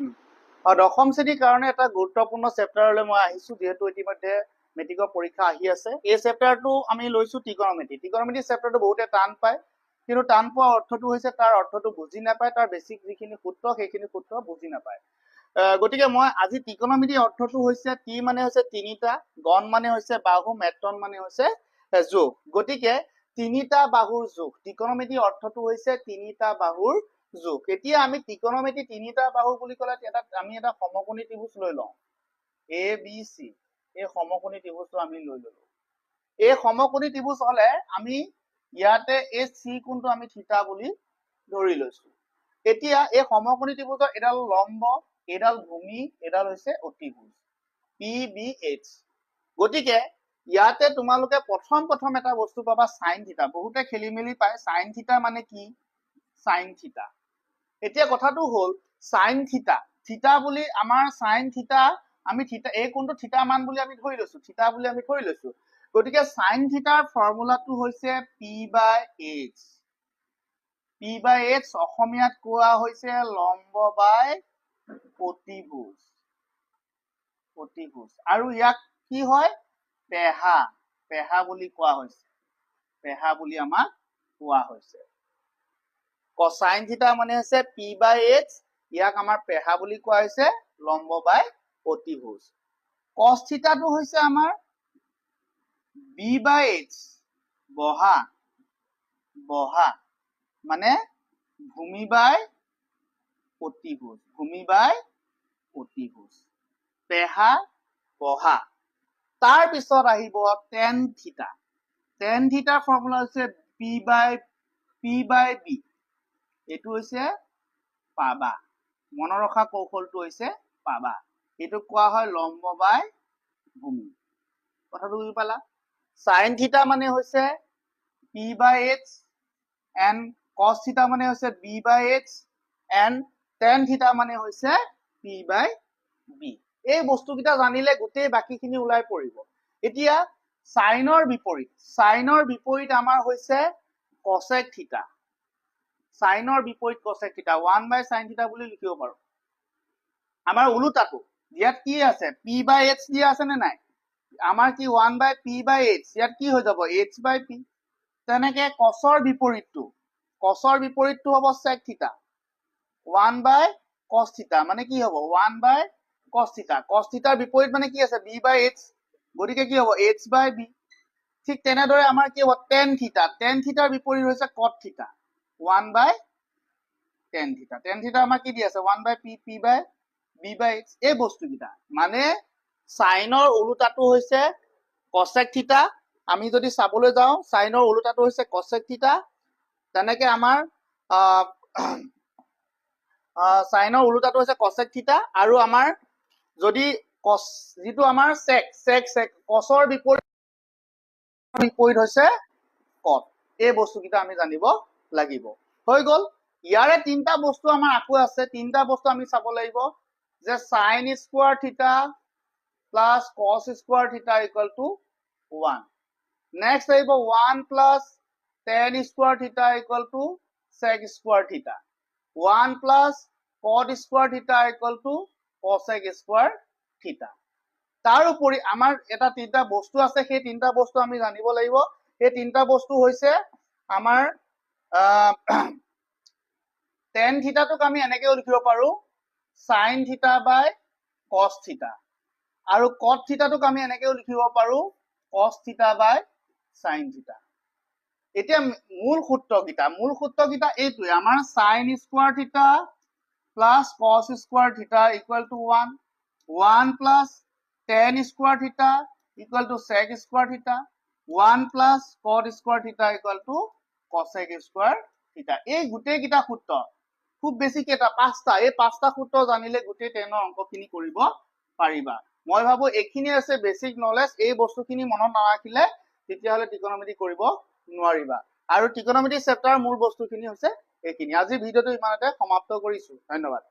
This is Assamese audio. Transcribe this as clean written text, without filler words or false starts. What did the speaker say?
দশম শ্ৰেণীৰ কাৰণে এটা গুৰুত্বপূৰ্ণ চেপ্টাৰলৈ মই আহিছো, যিহেতু ইতিমধ্যে মেট্ৰিকৰ পৰীক্ষা আহি আছে। এই চেপ্টাৰটো আমি লৈছো ত্ৰিকোণমিতি। ত্ৰিকোণমিতি চেপ্টাৰটো বহুতে টান পায়, কিন্তু টান পোৱা অৰ্থটো হৈছে তাৰ অৰ্থটো বুজি নাপায়, তাৰ বেছিক যিখিনি সূত্ৰ সেইখিনি সূত্ৰ বুজি নাপায়। গতিকে মই আজি ত্ৰিকোণমিতিৰ অৰ্থটো হৈছে টি মানে হৈছে তিনিটা, গণ মানে হৈছে বাহু, মেট্ৰন মানে হৈছে যোগ। গতিকে তিনিটা বাহুৰ যোগ, ত্ৰিকোণমিতিৰ অৰ্থটো হৈছে তিনিটা বাহুৰ যোগ। এতিয়া আমি ত্ৰিকোণমিতি তিনিটা বাহু বুলি ক'লে আমি এটা সমকোণী ত্ৰিভুজ লৈ লওঁ, এ বি চি। এই সমকোণী ত্ৰিভুজটো আমি লৈ ললো। এই সমকোণী ত্ৰিভুজ হলে আমি ইয়াতে এই চি কোণটো আমি থিতা বুলি ধৰি লৈছো। এতিয়া এই সমকোণী ত্ৰিভুজৰ এডাল লম্ব, এডাল ভূমি, এডাল হৈছে অতিভুজ, পি বি এইচ। গতিকে ইয়াতে তোমালোকে প্ৰথম এটা বস্তু পাবা সাইন থিতা। বহুতে খেলি মেলি পায়, সাইন থিতা মানে কি? Sine theta. এতিয়া কথাটো হল সাইন থিতা, থিতা বুলি আমাৰ সাইন থিতা, আমি থিতা এই কোণটো থিতা মান বুলি আমি ধৰি লৈছো, থিতা বুলি আমি ধৰি লৈছো। গতিকে সাইন থিতাৰ ফৰ্মুলাটো হৈছে P by H. P by H অসমীয়াত কোৱা হৈছে লম্ব বাই অতিভুজ। অতিভুজ। আৰু ইয়াক কি হয়? পেহা, পেহা বুলি কোৱা হৈছে, পেহা বুলি আমাক কোৱা হৈছে। কসাইন থিতা মানে হৈছে পি বাই এইচ, ইয়াক আমাৰ পেহা বুলি কোৱা হৈছে, লম্ব বাই অতিভুজ। কস থিতাটো হৈছে আমাৰ বি বাই এইচ, বহা, বহা মানে ভূমি বাই অতিভুজ, ভূমি বাই অতিভুজ, পেহা, বহা। তাৰ পিছত আহিব টেন থিতা। টেন থিতাৰ ফৰ্মুলা হৈছে পি বাই বি। এইটো হৈছে পাবা, মনত ৰখা কৌশলটো হৈছে পাবা। এইটো কোৱা হয় লম্ব বাই ভূমি। কথাটো বুজি পালা? সাইন থিতা মানে হৈছে P by H and cos theta মানে হৈছে B by H and tan theta মানে হৈছে পি বাই বি। এই বস্তুকেইটা জানিলে গোটেই বাকীখিনি ওলাই পৰিব। এতিয়া সাইনৰ বিপৰীত আমাৰ হৈছে কসেক থিতা। সাইনৰ বিপৰীত cosec theta 1 by sine theta বুলি লিখিব পাৰো। আমাৰ ওলোটাটো ইয়াত কি আছে? পি বাই এইচ দিয়া আছে নে নাই? আমাৰ কি 1 বাই পি বাই এইচ, ইয়াত কি হৈ যাব? এইচ বাই পি। তেনেকে কসৰ বিপৰীতটো হ'ব সেক থিতা, 1 বাই কস থিতা মানে কি হ'ব? 1 বাই কস থিতা। কস থিতাৰ বিপৰীত মানে কি আছে? বি বাই এইচ, গতিকে কি হ'ব? এইচ বাই বি। ঠিক তেনেদৰে আমাৰ কি হ'ব? টেন থিতা। টেন থিতাৰ বিপৰীত হৈছে কট থিতা, 1 বাই টেন থিতা। টেন থিতা আমাৰ কি দি আছে? 1 বাই P, P by B by H. এই বস্তুকেইটা মানে সাইনৰ ওলোটাটো হৈছে কসেক থিতা। আমি যদি চাবলৈ যাওঁ সাইনৰ ওলোটাটো হৈছে কসেক থিতা। তেনেকে আমাৰ সাইনৰ ওলোটাটো হৈছে কসেক থিতা। আৰু আমাৰ যদি কস, যিটো আমাৰ সেক কসৰ বিপৰীত হৈছে কট। এই বস্তুকেইটা আমি জানিব লাগিব। হৈ গল। ইয়াৰে তিনটা বস্তু আমাৰ আকৌ আছে। তিনটা বস্তু আমি চাব লাগিব যে sine square theta plus cos square theta equal to 1। Next আহিব 1 plus tan square theta equal to sec square theta, 1 plus cot square theta equal to cosec square theta. তাৰ উপৰি আমাৰ এটা তিনটা বস্তু আছে, সেই তিনটা বস্তু আমি জানিব লাগিব। সেই তিনটা বস্তু হৈছে আমাৰ tan থিতাটোক আমি এনেকেও লিখিব পাৰো sin থিতা বাই cos থিতা, আৰু cot থিতাটোক আমি এনেকেও লিখিব পাৰো cos থিতা বাই sin থিতা। এতিয়া মূল সূত্ৰকেইটা এইটোৱে, আমাৰ sin square theta plus cos square theta equal to 1, 1 plus tan square theta equal to sec square theta, 1 plus cot square theta equal to cosec square theta. এই গোটেইকেইটা সূত্ৰ খুব বেছি কেইটা? 5টা। এই 5টা সূত্ৰ জানিলে গোটেই 10ৰ অংকখিনি কৰিব পাৰিবা। মই ভাবো এইখিনি আছে বেসিক নলেজ। এই বস্তুখিনি মনত নাৰাখিলে তেতিয়াহলে ত্ৰিকোণমিতি কৰিব নোৱাৰিবা। আৰু ত্ৰিকোণমিতি চেপ্টাৰৰ মূল বস্তুখিনি হৈছে এইখিনি। আজি ভিডিঅ'টো ইমানতে সমাপ্ত কৰিছো। ধন্যবাদ।